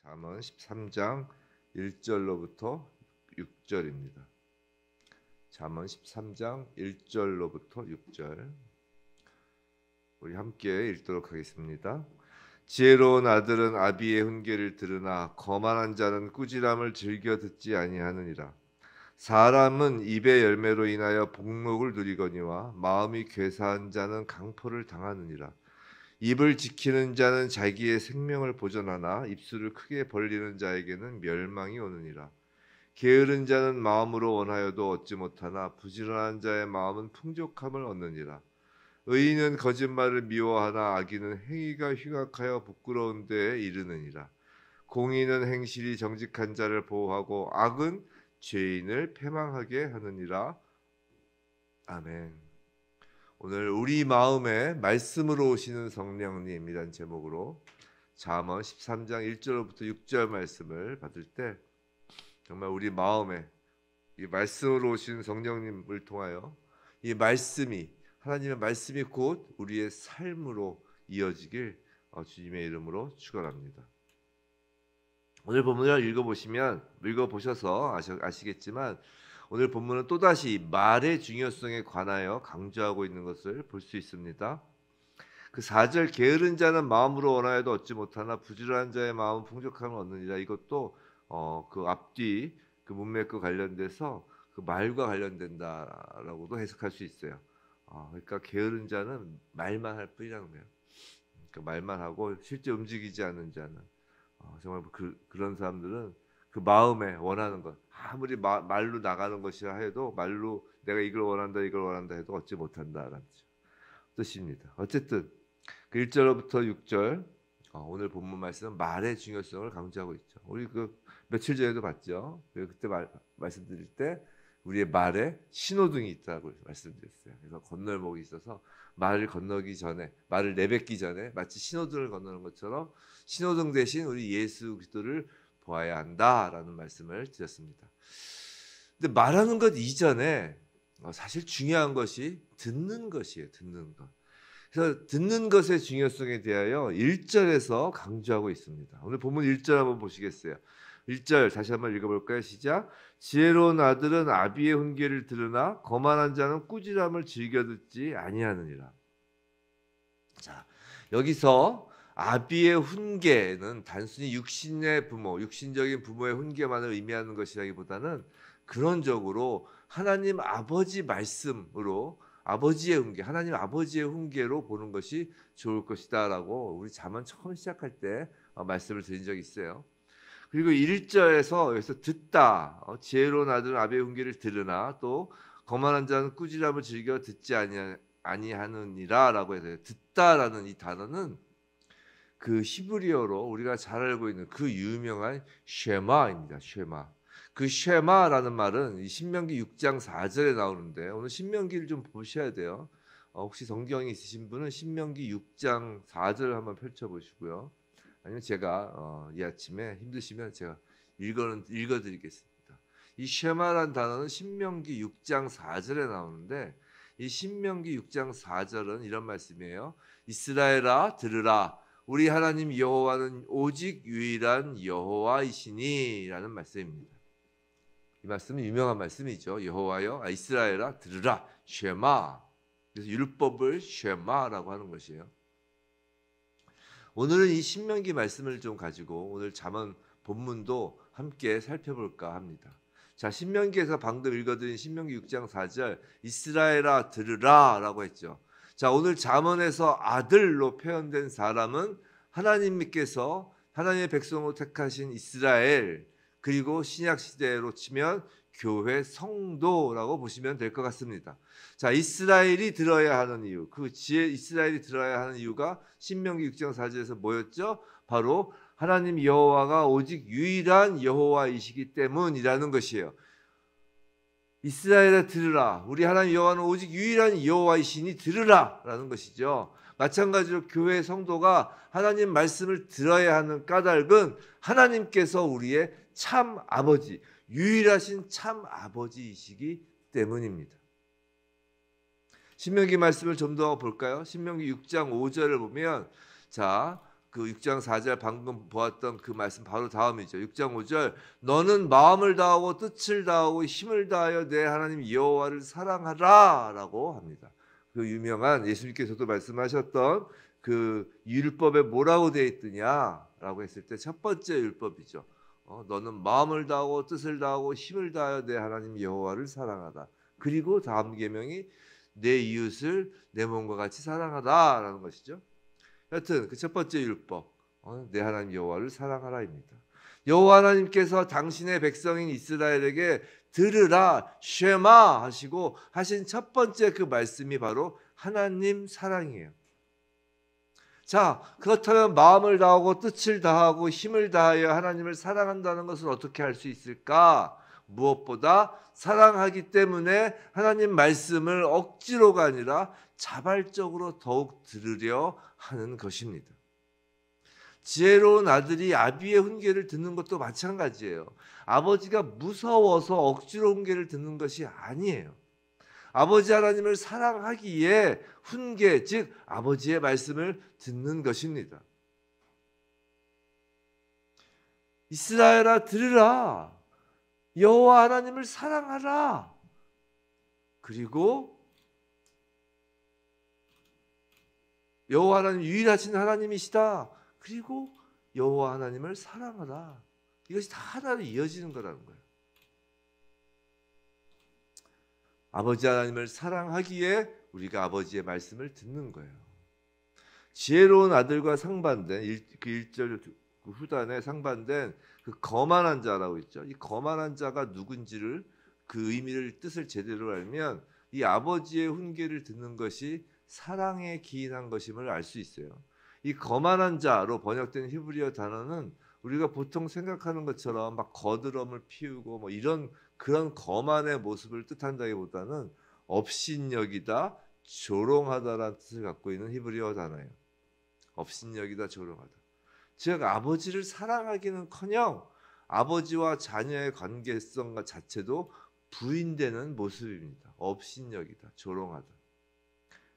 잠언 13장 1절로부터 6절입니다. 잠언 13장 1절로부터 6절 우리 함께 읽도록 하겠습니다. 지혜로운 아들은 아비의 훈계를 들으나 거만한 자는 꾸지람을 즐겨 듣지 아니하느니라. 사람은 입의 열매로 인하여 복록을 누리거니와 마음이 괴사한 자는 강포를 당하느니라. 입을 지키는 자는 자기의 생명을 보존하나 입술을 크게 벌리는 자에게는 멸망이 오느니라. 게으른 자는 마음으로 원하여도 얻지 못하나 부지런한 자의 마음은 풍족함을 얻느니라. 의인은 거짓말을 미워하나 악인은 행위가 흉악하여 부끄러운 데에 이르느니라. 공의는 행실이 정직한 자를 보호하고 악은 죄인을 패망하게 하느니라. 아멘. 오늘 우리 마음에 말씀으로 오시는 성령님이란 제목으로 잠언 13장 1절부터 6절 말씀을 받을 때 정말 우리 마음에 이 말씀으로 오시는 성령님을 통하여 이 말씀이 하나님의 말씀이 곧 우리의 삶으로 이어지길 주님의 이름으로 축원합니다. 오늘 본문을 읽어보셔서 아시겠지만 오늘 본문은 또다시 말의 중요성에 관하여 강조하고 있는 것을 볼 수 있습니다. 그 4절 게으른 자는 마음으로 원하여도 얻지 못하나 부지런한 자의 마음은 풍족함을 얻느니라. 이것도 그 앞뒤 그 문맥과 관련돼서 그 말과 관련된다라고도 해석할 수 있어요. 그러니까 게으른 자는 말만 할 뿐이라는 거예요. 그러니까 말만 하고 실제 움직이지 않는 자는 정말 그런 사람들은 그 마음에 원하는 것 아무리 말로 나가는 것이라 해도 말로 내가 이걸 원한다 해도 얻지 못한다라는 뜻입니다. 어쨌든 그 1절부터 6절 오늘 본문 말씀은 말의 중요성을 강조하고 있죠. 우리 그 며칠 전에도 봤죠. 그때 말씀드릴 때 우리의 말에 신호등이 있다고 말씀드렸어요. 그래서 건널목이 있어서 말을 건너기 전에 말을 내뱉기 전에 마치 신호등을 건너는 것처럼 신호등 대신 우리 예수 그리스도를 보아야 한다라는 말씀을 드렸습니다. 근데 말하는 것 이전에 사실 중요한 것이 듣는 것이에요. 듣는 것. 그래서 듣는 것의 중요성에 대하여 1절에서 강조하고 있습니다. 오늘 본문 1절 한번 보시겠어요? 1절 다시 한번 읽어볼까요? 시작. 지혜로운 아들은 아비의 훈계를 들으나 거만한 자는 꾸지람을 즐겨 듣지 아니하느니라. 자, 여기서 아비의 훈계는 단순히 육신적인 부모의 훈계만을 의미하는 것이라기보다는 근원적으로 하나님 아버지 말씀으로 아버지의 훈계, 하나님 아버지의 훈계로 보는 것이 좋을 것이다라고 우리 잠언 처음 시작할 때 말씀을 드린 적이 있어요. 그리고 1절에서 여기서 듣다, 지혜로운 아들은 아비의 훈계를 들으나 또 거만한 자는 꾸지람을 즐겨 듣지 아니하느니라라고 해서 듣다라는 이 단어는 그 히브리어로 우리가 잘 알고 있는 그 유명한 쉐마입니다. 쉐마. 그 쉐마라는 말은 이 신명기 6장 4절에 나오는데 오늘 신명기를 좀 보셔야 돼요. 혹시 성경이 있으신 분은 신명기 6장 4절을 한번 펼쳐보시고요. 아니면 제가 이 아침에 힘드시면 제가 읽어드리겠습니다. 이 쉐마라는 단어는 신명기 6장 4절에 나오는데 이 신명기 6장 4절은 이런 말씀이에요. 이스라엘아 들으라. 우리 하나님 여호와는 오직 유일한 여호와이시니 라는 말씀입니다. 이 말씀은 유명한 말씀이죠. 여호와여 이스라엘아 들으라. 쉐마. 그래서 율법을 쉐마라고 하는 것이에요. 오늘은 이 신명기 말씀을 좀 가지고 오늘 잠언 본문도 함께 살펴볼까 합니다. 자, 신명기에서 방금 읽어드린 신명기 6장 4절 이스라엘아 들으라 라고 했죠. 자, 오늘 잠언에서 아들로 표현된 사람은 하나님께서 하나님의 백성으로 택하신 이스라엘, 그리고 신약 시대로 치면 교회 성도라고 보시면 될 것 같습니다. 자, 이스라엘이 들어야 하는 이유, 이스라엘이 들어야 하는 이유가 신명기 6장 4절에서 뭐였죠? 바로 하나님 여호와가 오직 유일한 여호와이시기 때문이라는 것이에요. 이스라엘아 들으라. 우리 하나님 여호와는 오직 유일한 여호와이시니 들으라라는 것이죠. 마찬가지로 교회 성도가 하나님 말씀을 들어야 하는 까닭은 하나님께서 우리의 참 아버지, 유일하신 참 아버지이시기 때문입니다. 신명기 말씀을 좀 더 볼까요? 신명기 6장 5절을 보면 자, 그 6장 4절 방금 보았던 그 말씀 바로 다음이죠. 6장 5절 너는 마음을 다하고 뜻을 다하고 힘을 다하여 내 하나님 여호와를 사랑하라라고 합니다. 그 유명한 예수님께서도 말씀하셨던 그 율법에 뭐라고 되어 있더냐라고 했을 때 첫 번째 율법이죠. 너는 마음을 다하고 뜻을 다하고 힘을 다하여 내 하나님 여호와를 사랑하라. 그리고 다음 계명이 내 이웃을 내 몸과 같이 사랑하라라는 것이죠. 여튼 그 첫 번째 율법, 내 하나님 여호와를 사랑하라입니다. 여호와 하나님께서 당신의 백성인 이스라엘에게 들으라 쉐마 하시고 하신 첫 번째 그 말씀이 바로 하나님 사랑이에요. 자, 그렇다면 마음을 다하고 뜻을 다하고 힘을 다하여 하나님을 사랑한다는 것을 어떻게 할 수 있을까? 무엇보다 사랑하기 때문에 하나님 말씀을 억지로가 아니라 자발적으로 더욱 들으려 하는 것입니다. 지혜로운 아들이 아비의 훈계를 듣는 것도 마찬가지예요. 아버지가 무서워서 억지로 훈계를 듣는 것이 아니에요. 아버지 하나님을 사랑하기에 훈계, 즉 아버지의 말씀을 듣는 것입니다. 이스라엘아 들으라. 여호와 하나님을 사랑하라. 그리고 여호와 하나님 유일하신 하나님이시다. 그리고 여호와 하나님을 사랑하라. 이것이 다 하나로 이어지는 거라는 거예요. 아버지 하나님을 사랑하기에 우리가 아버지의 말씀을 듣는 거예요. 지혜로운 아들과 상반된 그 1절 후단에 상반된 그 거만한 자라고 있죠. 이 거만한 자가 누군지를 그 의미를 뜻을 제대로 알면 이 아버지의 훈계를 듣는 것이 사랑에 기인한 것임을 알 수 있어요. 이 거만한 자로 번역된 히브리어 단어는 우리가 보통 생각하는 것처럼 막 거드럼을 피우고 뭐 이런 그런 거만의 모습을 뜻한다기보다는 업신여기다, 조롱하다라는 뜻을 갖고 있는 히브리어 단어예요. 업신여기다, 조롱하다. 즉 아버지를 사랑하기는커녕 아버지와 자녀의 관계성 자체도 부인되는 모습입니다. 업신여기다, 조롱하다.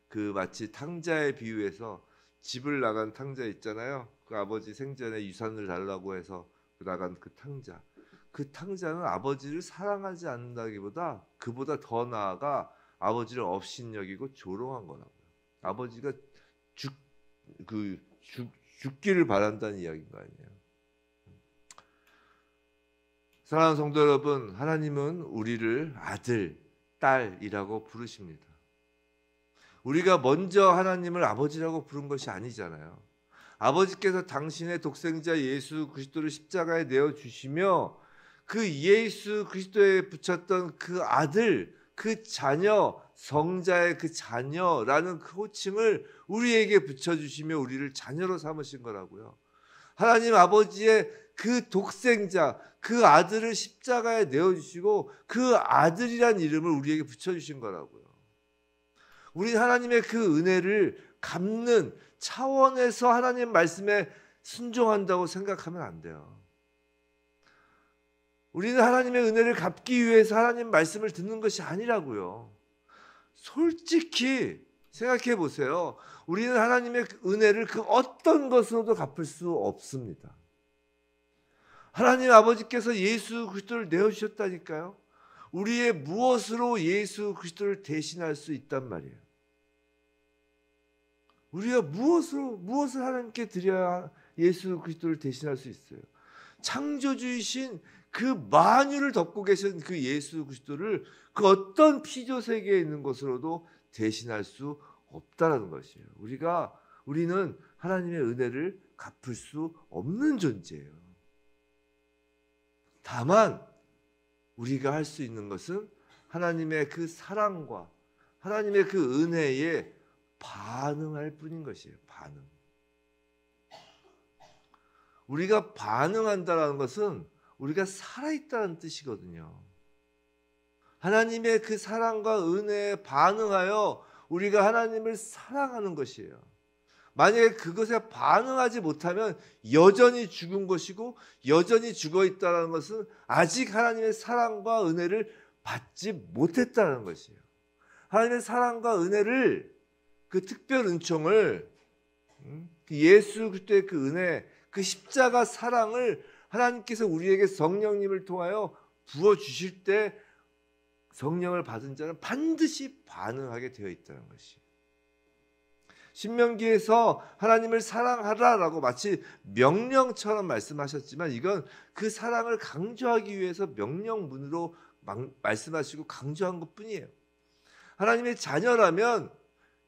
그 마치 탕자의 비유에서 집을 나간 탕자 있잖아요. 그 아버지 생전에 유산을 달라고 해서 나간 그 탕자. 그 탕자는 아버지를 사랑하지 않는다기보다 그보다 더 나아가 아버지를 업신여기고 조롱한 거라고요. 아버지가 죽기를 바란다는 이야기인 거 아니에요. 사랑하는 성도 여러분, 하나님은 우리를 아들, 딸이라고 부르십니다. 우리가 먼저 하나님을 아버지라고 부른 것이 아니잖아요. 아버지께서 당신의 독생자 예수 그리스도를 십자가에 내어주시며 그 예수 그리스도에 붙였던 그 아들, 그 자녀, 성자의 그 자녀라는 그 호칭을 우리에게 붙여주시며 우리를 자녀로 삼으신 거라고요. 하나님 아버지의 그 독생자, 그 아들을 십자가에 내어주시고 그 아들이란 이름을 우리에게 붙여주신 거라고요. 우리 하나님의 그 은혜를 갚는 차원에서 하나님 말씀에 순종한다고 생각하면 안 돼요. 우리는 하나님의 은혜를 갚기 위해서 하나님 말씀을 듣는 것이 아니라고요. 솔직히 생각해 보세요. 우리는 하나님의 은혜를 그 어떤 것으로도 갚을 수 없습니다. 하나님 아버지께서 예수 그리스도를 내어주셨다니까요. 우리의 무엇으로 예수 그리스도를 대신할 수 있단 말이에요. 우리가 무엇을 하나님께 드려야 예수 그리스도를 대신할 수 있어요? 창조주이신 그 만유를 덮고 계신 그 예수 그리스도를 그 어떤 피조 세계에 있는 것으로도 대신할 수 없다라는 것이에요. 우리는 하나님의 은혜를 갚을 수 없는 존재예요. 다만 우리가 할 수 있는 것은 하나님의 그 사랑과 하나님의 그 은혜에 반응할 뿐인 것이에요. 반응. 우리가 반응한다는 것은 우리가 살아있다는 뜻이거든요. 하나님의 그 사랑과 은혜에 반응하여 우리가 하나님을 사랑하는 것이에요. 만약에 그것에 반응하지 못하면 여전히 죽은 것이고 여전히 죽어있다는 것은 아직 하나님의 사랑과 은혜를 받지 못했다는 것이에요. 하나님의 사랑과 은혜를 그 특별 은총을 예수 그리스도의 그 은혜, 그 십자가 사랑을 하나님께서 우리에게 성령님을 통하여 부어 주실 때 성령을 받은 자는 반드시 반응하게 되어 있다는 것이. 신명기에서 하나님을 사랑하라라고 마치 명령처럼 말씀하셨지만 이건 그 사랑을 강조하기 위해서 명령문으로 말씀하시고 강조한 것뿐이에요. 하나님의 자녀라면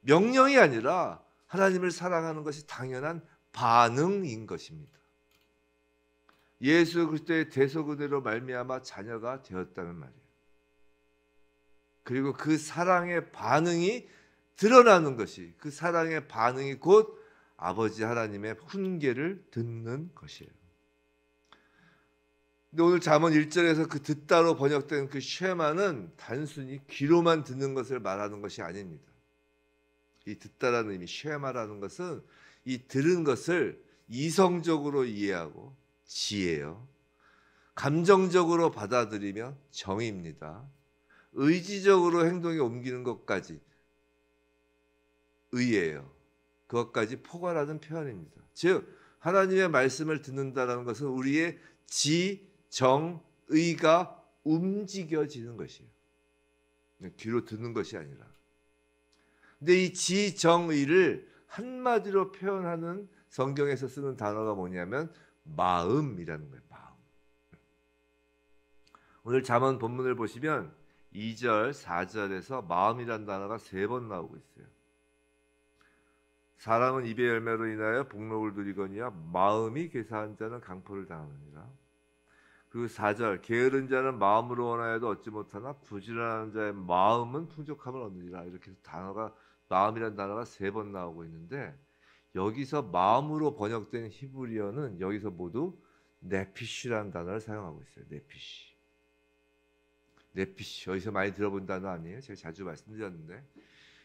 명령이 아니라 하나님을 사랑하는 것이 당연한 반응인 것입니다. 예수 그리스도의 대속 은혜로 말미암아 자녀가 되었다는 말이에요. 그리고 그 사랑의 반응이 드러나는 것이, 그 사랑의 반응이 곧 아버지 하나님의 훈계를 듣는 것이에요. 근데 오늘 잠언 1절에서 그 듣다로 번역된 그 쉐마는 단순히 귀로만 듣는 것을 말하는 것이 아닙니다. 이 듣다라는 의미, 쉐마라는 것은 이 들은 것을 이성적으로 이해하고 지혜요, 감정적으로 받아들이며 정의입니다. 의지적으로 행동에 옮기는 것까지 의예요. 그것까지 포괄하는 표현입니다. 즉 하나님의 말씀을 듣는다는 것은 우리의 지, 정, 의가 움직여지는 것이에요. 귀로 듣는 것이 아니라. 근데 이 지, 정, 의를 한마디로 표현하는 성경에서 쓰는 단어가 뭐냐면 마음이라는 거예요. 마음. 오늘 잠언 본문을 보시면 2절, 4절에서 마음이라는 단어가 3번 나오고 있어요. 사람은 입의 열매로 인하여 복록을 누리거니와 마음이 괴사한 자는 강포를 당하느니라. 그리고 4절, 게으른 자는 마음으로 원하여도 얻지 못하나 부지런한 자의 마음은 풍족함을 얻느니라. 이렇게 단어가, 마음이라는 단어가 3번 나오고 있는데, 여기서 마음으로 번역된 히브리어는 여기서 모두 네피시라는 단어를 사용하고 있어요. 네피시. 네피시, 여기서 많이 들어본 단어 아니에요? 제가 자주 말씀드렸는데,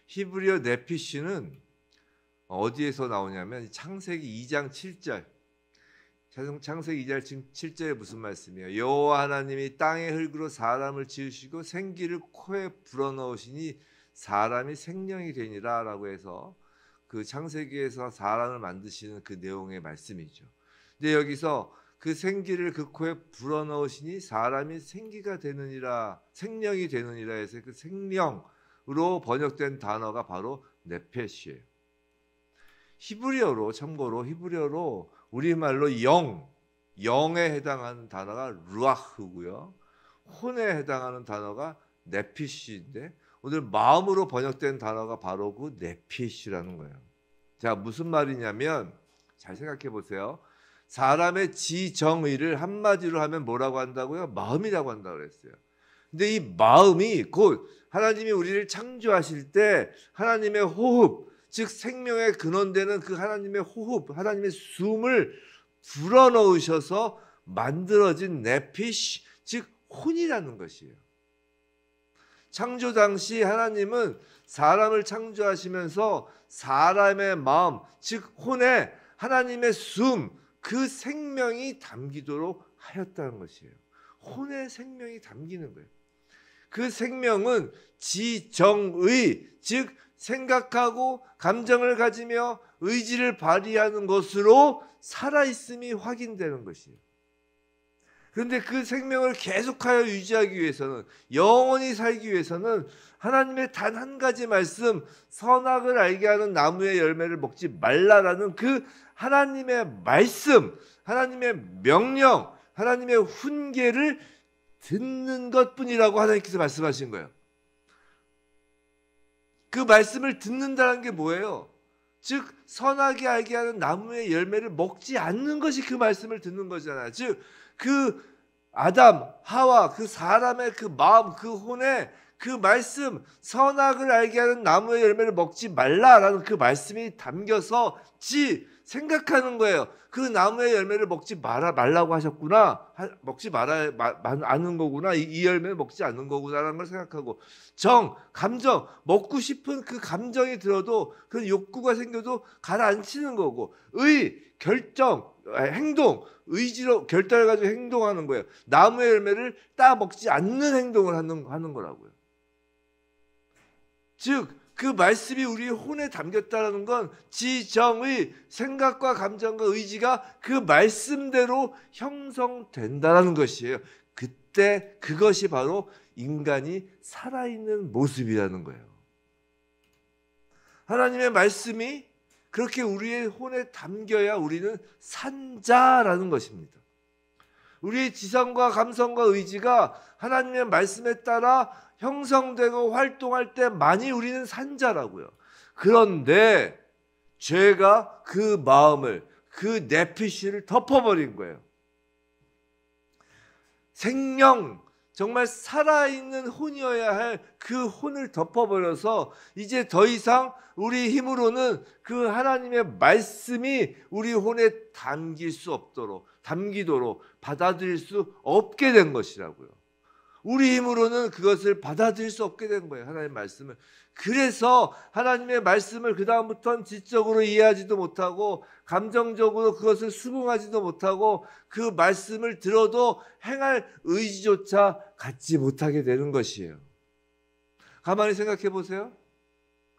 히브리어 네피시는 어디에서 나오냐면 창세기 2장 7절. 창세기 2장 7절에 무슨 말씀이에요? 여호와 하나님이 땅의 흙으로 사람을 지으시고 생기를 코에 불어넣으시니 사람이 생명이 되니라 라고 해서 그 창세기에서 사람을 만드시는 그 내용의 말씀이죠. 근데 여기서 그 생기를 그 코에 불어넣으시니 사람이 생기가 되느니라, 생명이 되느니라 해서 그 생명으로 번역된 단어가 바로 네페시예요. 히브리어로, 참고로 히브리어로 우리말로 영에 해당하는 단어가 루아흐고요. 혼에 해당하는 단어가 네피시인데 오늘 마음으로 번역된 단어가 바로 그 네피시라는 거예요. 자, 무슨 말이냐면 잘 생각해 보세요. 사람의 지정의를 한마디로 하면 뭐라고 한다고요? 마음이라고 한다고 그랬어요. 근데 이 마음이 곧 하나님이 우리를 창조하실 때 하나님의 호흡, 즉 생명의 근원되는 그 하나님의 호흡, 하나님의 숨을 불어넣으셔서 만들어진 네피시, 즉 혼이라는 것이에요. 창조 당시 하나님은 사람을 창조하시면서 사람의 마음, 즉 혼에 하나님의 숨, 그 생명이 담기도록 하였다는 것이에요. 혼의 생명이 담기는 거예요. 그 생명은 지정의, 즉 생각하고 감정을 가지며 의지를 발휘하는 것으로 살아있음이 확인되는 것이에요. 그런데 그 생명을 계속하여 유지하기 위해서는, 영원히 살기 위해서는 하나님의 단 한 가지 말씀, 선악을 알게 하는 나무의 열매를 먹지 말라라는 그 하나님의 말씀, 하나님의 명령, 하나님의 훈계를 듣는 것뿐이라고 하나님께서 말씀하신 거예요. 그 말씀을 듣는다는 게 뭐예요? 즉 선하게 알게 하는 나무의 열매를 먹지 않는 것이 그 말씀을 듣는 거잖아요. 즉 그 아담, 하와, 그 사람의 그 마음, 그 혼에 그 말씀, 선악을 알게 하는 나무의 열매를 먹지 말라라는 그 말씀이 담겨서 생각하는 거예요. 그 나무의 열매를 먹지 말라고 하셨구나. 먹지 않는 거구나. 이 열매를 먹지 않는 거구나라는 걸 생각하고, 감정, 먹고 싶은 그 감정이 들어도, 그 욕구가 생겨도 가라앉히는 거고, 결정, 행동, 의지로 결단을 가지고 행동하는 거예요. 나무의 열매를 따 먹지 않는 행동을 하는 거라고요. 즉 그 말씀이 우리의 혼에 담겼다는 건 지정의 생각과 감정과 의지가 그 말씀대로 형성된다는 것이에요. 그때 그것이 바로 인간이 살아있는 모습이라는 거예요. 하나님의 말씀이 그렇게 우리의 혼에 담겨야 우리는 산자라는 것입니다. 우리의 지성과 감성과 의지가 하나님의 말씀에 따라 형성되고 활동할 때만이 우리는 산자라고요. 그런데 죄가 그 마음을, 그 내피시를 덮어버린 거예요. 생명, 정말 살아있는 혼이어야 할 그 혼을 덮어버려서 이제 더 이상 우리 힘으로는 그 하나님의 말씀이 우리 혼에 담기도록 받아들일 수 없게 된 것이라고요. 우리 힘으로는 그것을 받아들일 수 없게 된 거예요. 하나님의 말씀을. 그래서 하나님의 말씀을 그 다음부터는 지적으로 이해하지도 못하고 감정적으로 그것을 수긍하지도 못하고 그 말씀을 들어도 행할 의지조차 갖지 못하게 되는 것이에요. 가만히 생각해 보세요.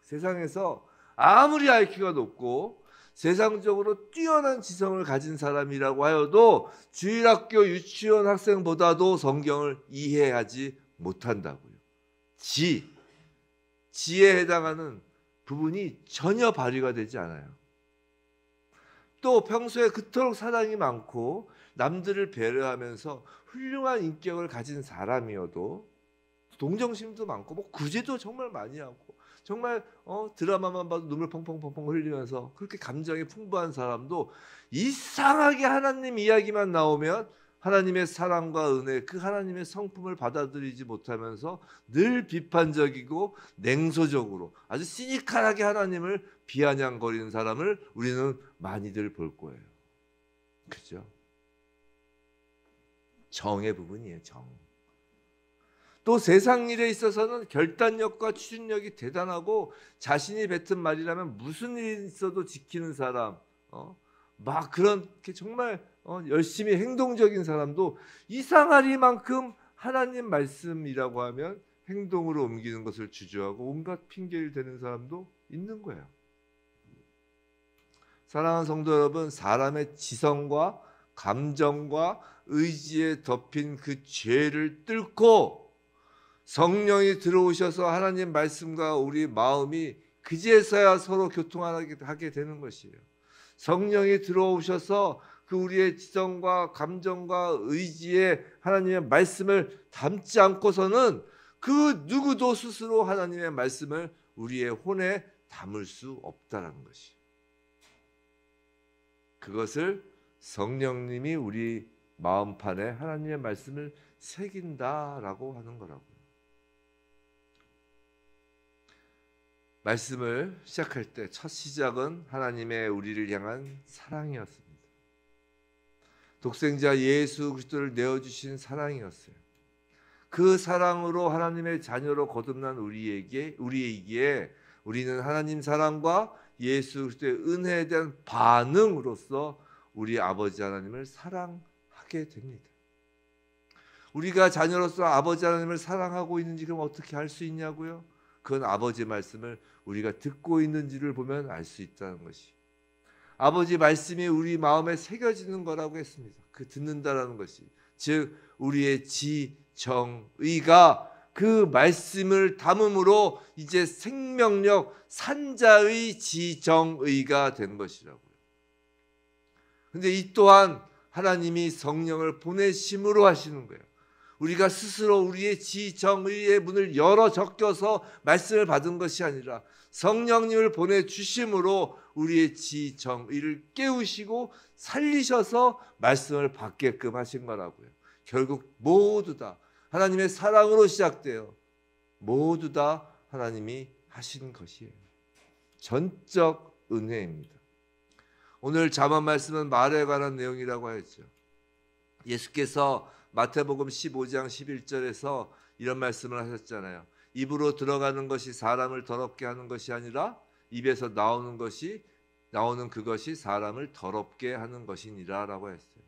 세상에서 아무리 IQ가 높고 세상적으로 뛰어난 지성을 가진 사람이라고 하여도 주일학교 유치원 학생보다도 성경을 이해하지 못한다고요. 지에 해당하는 부분이 전혀 발휘가 되지 않아요. 또 평소에 그토록 사랑이 많고 남들을 배려하면서 훌륭한 인격을 가진 사람이어도 동정심도 많고 뭐 구제도 정말 많이 하고 정말 드라마만 봐도 눈물 펑펑펑펑 흘리면서 그렇게 감정이 풍부한 사람도 이상하게 하나님 이야기만 나오면 하나님의 사랑과 은혜, 그 하나님의 성품을 받아들이지 못하면서 늘 비판적이고 냉소적으로 아주 시니컬하게 하나님을 비아냥거리는 사람을 우리는 많이들 볼 거예요. 그죠? 정의 부분이에요. 정. 또 세상 일에 있어서는 결단력과 추진력이 대단하고 자신이 뱉은 말이라면 무슨 일이 있어도 지키는 사람, 막 그렇게 정말 열심히 행동적인 사람도 이상하리만큼 하나님 말씀이라고 하면 행동으로 옮기는 것을 주저하고 온갖 핑계를 대는 사람도 있는 거예요. 사랑하는 성도 여러분, 사람의 지성과 감정과 의지에 덮인 그 죄를 뚫고 성령이 들어오셔서 하나님 말씀과 우리 마음이 그제서야 서로 교통하게 되는 것이에요. 성령이 들어오셔서 그 우리의 지성과 감정과 의지에 하나님의 말씀을 담지 않고서는 그 누구도 스스로 하나님의 말씀을 우리의 혼에 담을 수 없다는 것이에요. 그것을 성령님이 우리 마음판에 하나님의 말씀을 새긴다라고 하는 거라고요. 말씀을 시작할 때 첫 시작은 하나님의 우리를 향한 사랑이었습니다. 독생자 예수 그리스도를 내어주신 사랑이었어요. 그 사랑으로 하나님의 자녀로 거듭난 우리에게 우리는 하나님 사랑과 예수 그리스도의 은혜에 대한 반응으로서 우리 아버지 하나님을 사랑하게 됩니다. 우리가 자녀로서 아버지 하나님을 사랑하고 있는지 그럼 어떻게 알 수 있냐고요? 그건 아버지 말씀을 우리가 듣고 있는지를 보면 알 수 있다는 것이. 아버지 말씀이 우리 마음에 새겨지는 거라고 했습니다. 그 듣는다라는 것이. 즉 우리의 지정의가 그 말씀을 담음으로 이제 생명력 산자의 지정의가 된 것이라고요. 근데 이 또한 하나님이 성령을 보내심으로 하시는 거예요. 우리가 스스로 우리의 지정의의 문을 열어 적혀서 말씀을 받은 것이 아니라 성령님을 보내주심으로 우리의 지정의를 깨우시고 살리셔서 말씀을 받게끔 하신 거라고요. 결국 모두 다 하나님의 사랑으로 시작돼요. 모두 다 하나님이 하신 것이에요. 전적 은혜입니다. 오늘 잠언 말씀은 말에 관한 내용이라고 하였죠. 예수께서 마태복음 15장 11절에서 이런 말씀을 하셨잖아요. 입으로 들어가는 것이 사람을 더럽게 하는 것이 아니라 입에서 나오는 그것이 사람을 더럽게 하는 것이니라 라고 했어요.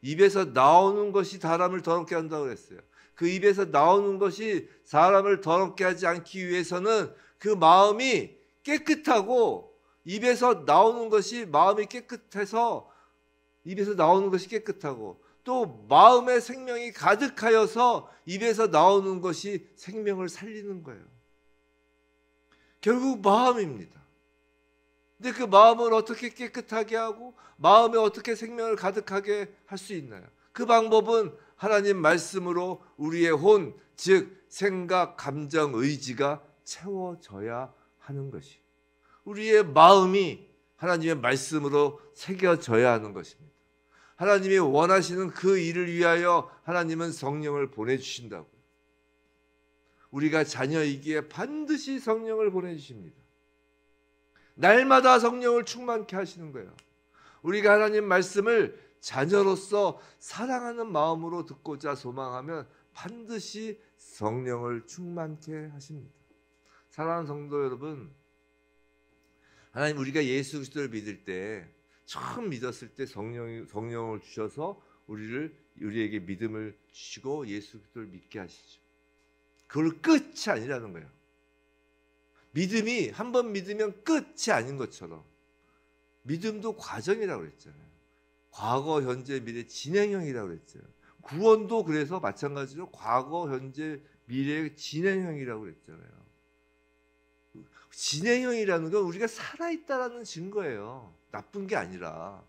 입에서 나오는 것이 사람을 더럽게 한다고 했어요. 그 입에서 나오는 것이 사람을 더럽게 하지 않기 위해서는 그 마음이 깨끗하고 입에서 나오는 것이 마음이 깨끗해서 입에서 나오는 것이 깨끗하고 또 마음의 생명이 가득하여서 입에서 나오는 것이 생명을 살리는 거예요. 결국 마음입니다. 근데 그 마음을 어떻게 깨끗하게 하고 마음에 어떻게 생명을 가득하게 할 수 있나요? 그 방법은 하나님 말씀으로 우리의 혼, 즉 생각, 감정, 의지가 채워져야 하는 것이 우리의 마음이 하나님의 말씀으로 새겨져야 하는 것입니다. 하나님이 원하시는 그 일을 위하여 하나님은 성령을 보내주신다고요. 우리가 자녀이기에 반드시 성령을 보내주십니다. 날마다 성령을 충만케 하시는 거예요. 우리가 하나님 말씀을 자녀로서 사랑하는 마음으로 듣고자 소망하면 반드시 성령을 충만케 하십니다. 사랑하는 성도 여러분, 하나님 우리가 예수 그리스도를 믿을 때 처음 믿었을 때 성령을 주셔서 우리에게 믿음을 주시고 예수 그리스도를 믿게 하시죠. 그걸 끝이 아니라는 거예요. 믿음이 한 번 믿으면 끝이 아닌 것처럼 믿음도 과정이라고 그랬잖아요. 과거, 현재, 미래 진행형이라고 그랬죠. 구원도 그래서 마찬가지로 과거, 현재, 미래의 진행형이라고 그랬잖아요. 진행형이라는 건 우리가 살아있다라는 증거예요. 나쁜 게 아니라.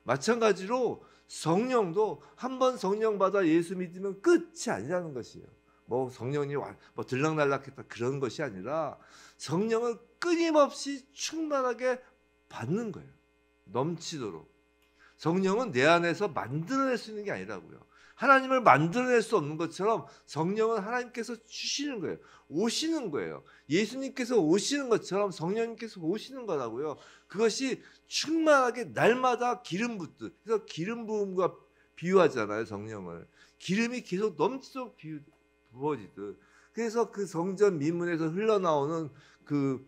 마찬가지로 성령도 한 번 성령 받아 예수 믿으면 끝이 아니라는 것이에요. 뭐 성령이 뭐 들락날락했다 그런 것이 아니라 성령을 끊임없이 충만하게 받는 거예요. 넘치도록. 성령은 내 안에서 만들어낼 수 있는 게 아니라고요. 하나님을 만들어낼 수 없는 것처럼 성령은 하나님께서 주시는 거예요. 오시는 거예요. 예수님께서 오시는 것처럼 성령님께서 오시는 거라고요. 그것이 충만하게 날마다 기름 붓듯. 그래서 기름 부음과 비유하잖아요. 성령을. 기름이 계속 넘치도록 부어지듯. 그래서 그 성전 미문에서 흘러나오는 그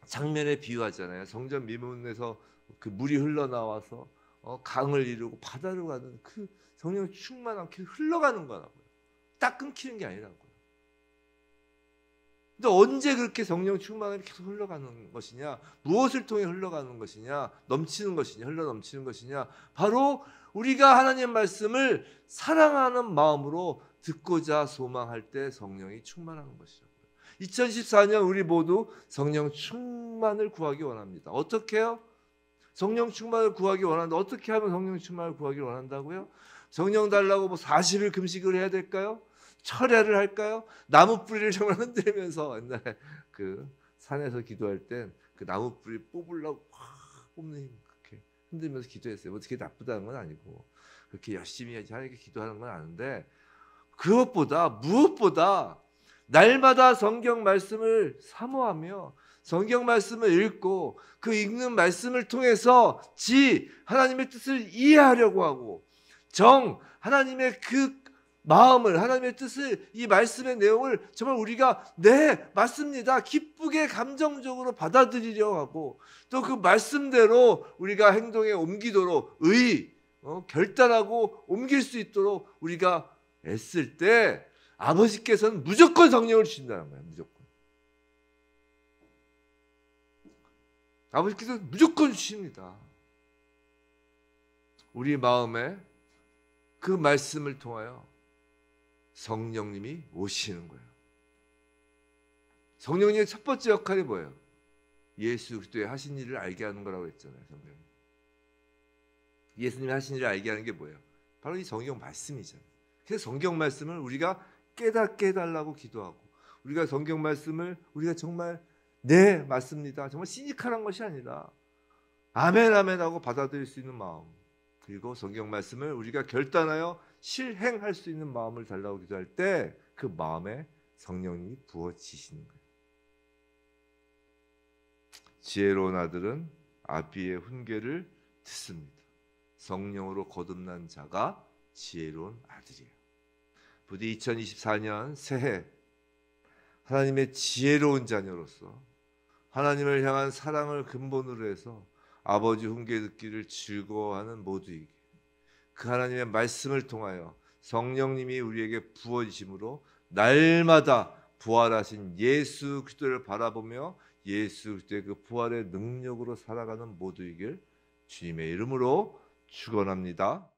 장면에 비유하잖아요. 성전 미문에서 그 물이 흘러나와서 강을 이루고 바다로 가는 그 성령 충만한 그 흘러가는 거라고요. 딱 끊기는 게 아니라고요. 근데 언제 그렇게 성령 충만하게 계속 흘러가는 것이냐? 무엇을 통해 흘러가는 것이냐? 넘치는 것이냐? 흘러 넘치는 것이냐? 바로 우리가 하나님 말씀을 사랑하는 마음으로 듣고자 소망할 때 성령이 충만하는 것이라고요. 2014년 우리 모두 성령 충만을 구하기 원합니다. 어떻게 해요? 성령 충만을 구하기 원하는데 어떻게 하면 성령 충만을 구하기 원한다고요? 성령 달라고 뭐 40일 금식을 해야 될까요? 철야를 할까요? 나무 뿌리를 정말 흔들면서 옛날에 그 산에서 기도할 땐 그 나무 뿌리 뽑으려고 확 뽑는 힘 그렇게 흔들면서 기도했어요. 어떻게 나쁘다는 건 아니고 그렇게 열심히 하나님께 기도하는 건 아는데 그것보다 무엇보다 날마다 성경 말씀을 사모하며 성경 말씀을 읽고 그 읽는 말씀을 통해서 하나님의 뜻을 이해하려고 하고 하나님의 그 마음을 하나님의 뜻을 이 말씀의 내용을 정말 우리가 네 맞습니다 기쁘게 감정적으로 받아들이려고 하고 또 그 말씀대로 우리가 행동에 옮기도록 결단하고 옮길 수 있도록 우리가 애쓸 때 아버지께서는 무조건 성령을 주신다는 거예요. 무조건. 아버지께서는 무조건 주십니다. 우리 마음에 그 말씀을 통하여 성령님이 오시는 거예요. 성령님의 첫 번째 역할이 뭐예요? 예수 그리스도의 하신 일을 알게 하는 거라고 했잖아요. 성령. 예수님이 하신 일을 알게 하는 게 뭐예요? 바로 이 성경 말씀이잖아요. 그래서 성경 말씀을 우리가 깨닫게 해달라고 기도하고 우리가 성경 말씀을 우리가 정말 네 맞습니다. 정말 시니컬한 것이 아니라 아멘 아멘 하고 받아들일 수 있는 마음 그리고 성경 말씀을 우리가 결단하여 실행할 수 있는 마음을 달라고 기도할 때 그 마음에 성령이 부어지시는 거예요. 지혜로운 아들은 아비의 훈계를 듣습니다. 성령으로 거듭난 자가 지혜로운 아들이에요. 부디 2024년 새해 하나님의 지혜로운 자녀로서 하나님을 향한 사랑을 근본으로 해서 아버지 훈계 듣기를 즐거워하는 모두에게 그 하나님의 말씀을 통하여 성령님이 우리에게 부어지심으로 날마다 부활하신 예수 그리스도를 바라보며 예수 그리스도의 그 부활의 능력으로 살아가는 모두이길 주님의 이름으로 축원합니다.